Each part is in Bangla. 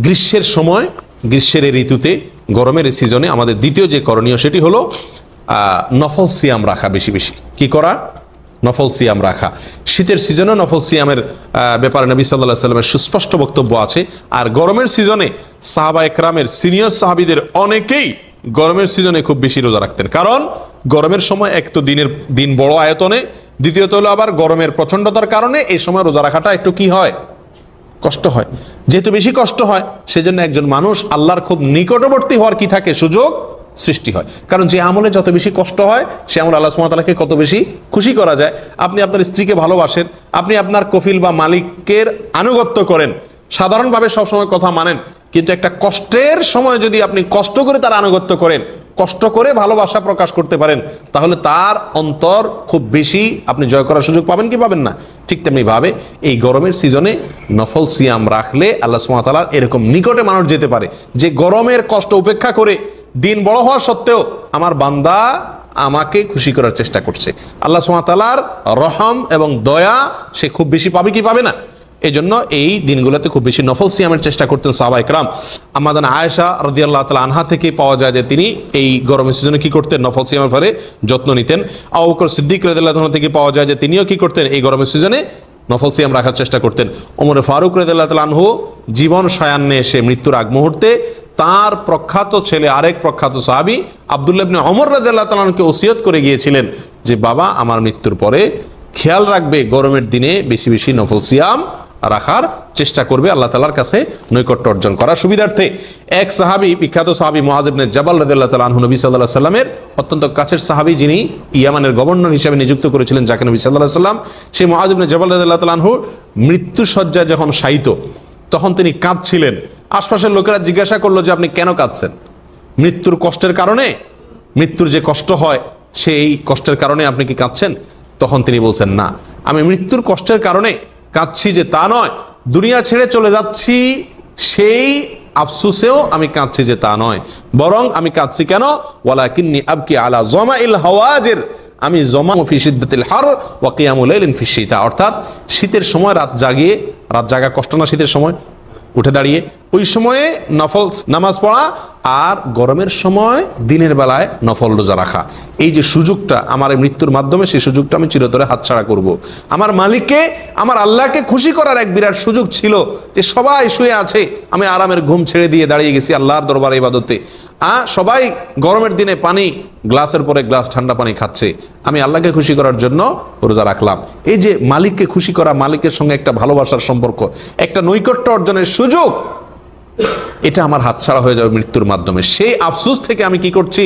গ্রীষ্মের সময়, গ্রীষ্মের এই ঋতুতে, গরমের এই সিজনে আমাদের দ্বিতীয় যে করণীয় সেটি হলো নফল সিয়াম রাখা, বেশি বেশি কি করা, নফল সিয়াম রাখা। শীতের সিজনে নফল সিয়ামের ব্যাপারে নবী সাল্লাল্লাহু আলাইহি ওয়াসাল্লামের সুস্পষ্ট বক্তব্য আছে। আর গরমের সিজনে সাহাবা একরামের, সিনিয়র সাহাবীদের অনেকেই গরমের সিজনে খুব বেশি রোজা রাখতেন। কারণ গরমের সময় এক তো দিন বড় আয়তনে, দ্বিতীয়ত হলো আবার গরমের প্রচণ্ডতার কারণে এই সময় রোজা রাখাটা একটু কি হয়, কষ্ট হয়। যেহেতু বেশি কষ্ট হয়, সেজন্য একজন মানুষ আল্লাহর খুব নিকটবর্তী হওয়ার কি থাকে, সুযোগ সৃষ্টি হয়। কারণ যে আমলে যত বেশি কষ্ট হয়, সে আমল আল্লাহ সুবহানাহু ওয়া তাআলাকে কত বেশি খুশি করা যায়। আপনি আপনার স্ত্রীকে ভালোবাসেন, আপনি আপনার কফিল বা মালিকের আনুগত্য করেন, সাধারণভাবে সবসময় কথা মানেন, কিন্তু একটা কষ্টের সময় যদি আপনি কষ্ট করে তার আনুগত্য করেন, কষ্ট করে ভালোবাসা প্রকাশ করতে পারেন, তাহলে তার অন্তর খুব বেশি আপনি জয় করার সুযোগ পাবেন কি পাবেন না। ঠিক তেমনি ভাবে এই গরমের সিজনে নফল সিয়াম রাখলে আল্লাহ সুবহানাহু ওয়া তাআলার এরকম নিকটে মানুষ যেতে পারে যে গরমের কষ্ট উপেক্ষা করে দিন বড় হওয়া সত্ত্বেও আমার বান্দা আমাকে খুশি করার চেষ্টা করছে। আল্লাহ সুবহানাহু ওয়া তাআলার রহম এবং দয়া সে খুব বেশি পাবে কি পাবে না। এই জন্য এই দিনগুলোতে খুব বেশি নফল সিয়ামের চেষ্টা করতেন সাহাবা ইকরাম। আমাদের আয়েশা রাদিয়াল্লাহু তাআলা আনহা থেকে পাওয়া যায় যে তিনি এই গরমের সিজনে কি করতেন, নফল সিয়ামের ফলে যত্ন নিতেন। আবু বকর সিদ্দিক রাদিয়াল্লাহু তাআলা থেকে পাওয়া যায় যে তিনিও কি করতেন, এই গরমের সিজনে নফল সিয়াম রাখার চেষ্টা করতেন। ওমর ফারুক রাদিয়াল্লাহু তাআলা আনহু জীবন সায়ান্নে এসে মৃত্যুর আগ মুহূর্তে তার প্রখ্যাত ছেলে, আরেক প্রখ্যাত সাহাবী আব্দুল্লাহ ইবনে ওমর রাদিয়াল্লাহু তাআলা আনহুকে ওসিয়ত করে গিয়েছিলেন যে বাবা আমার মৃত্যুর পরে খেয়াল রাখবে গরমের দিনে বেশি বেশি নফল সিয়াম রাখার চেষ্টা করবে, আল্লাহ তাআলার কাছে নৈকট্য অর্জন করার সুবিধার্থে। এক সাহাবী, বিখ্যাত সাহাবী মুআয ইবনে জাবাল রাদিয়াল্লাহু তাআলা আনহু নবী সাল্লাল্লাহু আলাইহি সাল্লামের অত্যন্ত কাছের সাহাবী, যিনি ইয়ামানের গভর্নর হিসেবে নিযুক্ত করেছিলেন যাকে নবী সাল্লাল্লাহু আলাইহি সাল্লাম, সেই মুআয ইবনে জাবাল রাদিয়াল্লাহু তাআলা আনহু মৃত্যুশয্যায় যখন শায়িত, তখন তিনি কাঁদছিলেন। আশপাশের লোকেরা জিজ্ঞাসা করলো যে আপনি কেন কাঁদছেন? মৃত্যুর কষ্টের কারণে, মৃত্যুর যে কষ্ট হয় সেই কষ্টের কারণে আপনি কি কাঁদছেন? তখন তিনি বলছেন না, আমি মৃত্যুর কষ্টের কারণে কাঁদছি যে তা নয়, দুনিয়া ছেড়ে চলে যাচ্ছি সেই আফসোসেও আমি কাঁদছি যে তা নয়, বরং আমি কাঁদছি কেন, ওয়ালাকিন্নী আবকি আলা জামাইল হাওয়াজির, আমি জমা ফি শিদ্দাতিল হার ওয়া কিয়ামুল লাইলিন ফি শিতা, অর্থাৎ শীতের সময় রাত জাগা কষ্ট না, শীতের সময় উঠে দাঁড়িয়ে ওই সময়ে নফল নামাজ পড়া, আর গরমের সময় দিনের বেলায় নফল রোজা রাখা। এই যে সুযোগটা আমার এই মৃত্যুর মাধ্যমে, সেই সুযোগটা আমি চিরতরে হাতছাড়া করব। আমার মালিককে, আমার আল্লাহকে খুশি করার এক বিরাট সুযোগ ছিল যে সবাই শুয়ে আছে, আমি আরামের ঘুম ছেড়ে দিয়ে দাঁড়িয়ে গেছি আল্লাহর দরবারে ইবাদতে। সবাই গরমের দিনে পানি, গ্লাসের পরে গ্লাস ঠান্ডা পানি খাচ্ছে, আমি আল্লাহকে খুশি করার জন্য রোজা রাখলাম। এই যে মালিককে খুশি করা, মালিকের সঙ্গে একটা ভালোবাসার সম্পর্ক, একটা নৈকট্য অর্জনের সুযোগ, এটা আমার হাতছাড়া হয়ে যাবে মৃত্যুর মাধ্যমে। সেই আফসোস থেকে আমি কি করছি,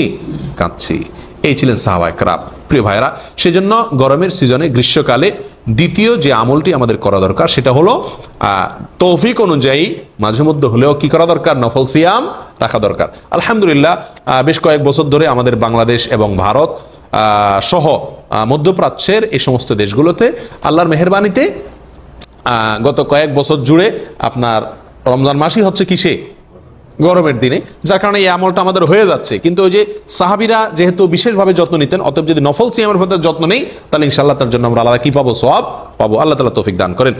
কাঁদছি। এই ছিলেন সাহাবায়ে কেরাম। প্রিয় ভাইরা, সেজন্য গরমের সিজনে, গ্রীষ্মকালে দ্বিতীয় যে আমলটি আমাদের করা দরকার সেটা হলো তৌফিক অনুযায়ী মাঝে মধ্যে হলেও কি করা দরকার, নফল সিয়াম রাখা দরকার। আলহামদুলিল্লাহ, বেশ কয়েক বছর ধরে আমাদের বাংলাদেশ এবং ভারত সহ মধ্যপ্রাচ্যের এই সমস্ত দেশগুলোতে আল্লাহর মেহেরবানিতে গত কয়েক বছর জুড়ে আপনার রমজান মাসই হচ্ছে কিসে, গরমের দিনে, যার কারণে এই আমলটা আমাদের হয়ে যাচ্ছে। কিন্তু ওই যে সাহাবীরা যেহেতু বিশেষভাবে যত্ন নিতেন, অতএব যদি নফল সিয়ামের প্রতি যত্ন নেই, তাহলে ইনশাআল্লাহ তার জন্য আমরা আলাদা কি পাবো, সওয়াব পাবো। আল্লাহ তাআলা তৌফিক দান করেন।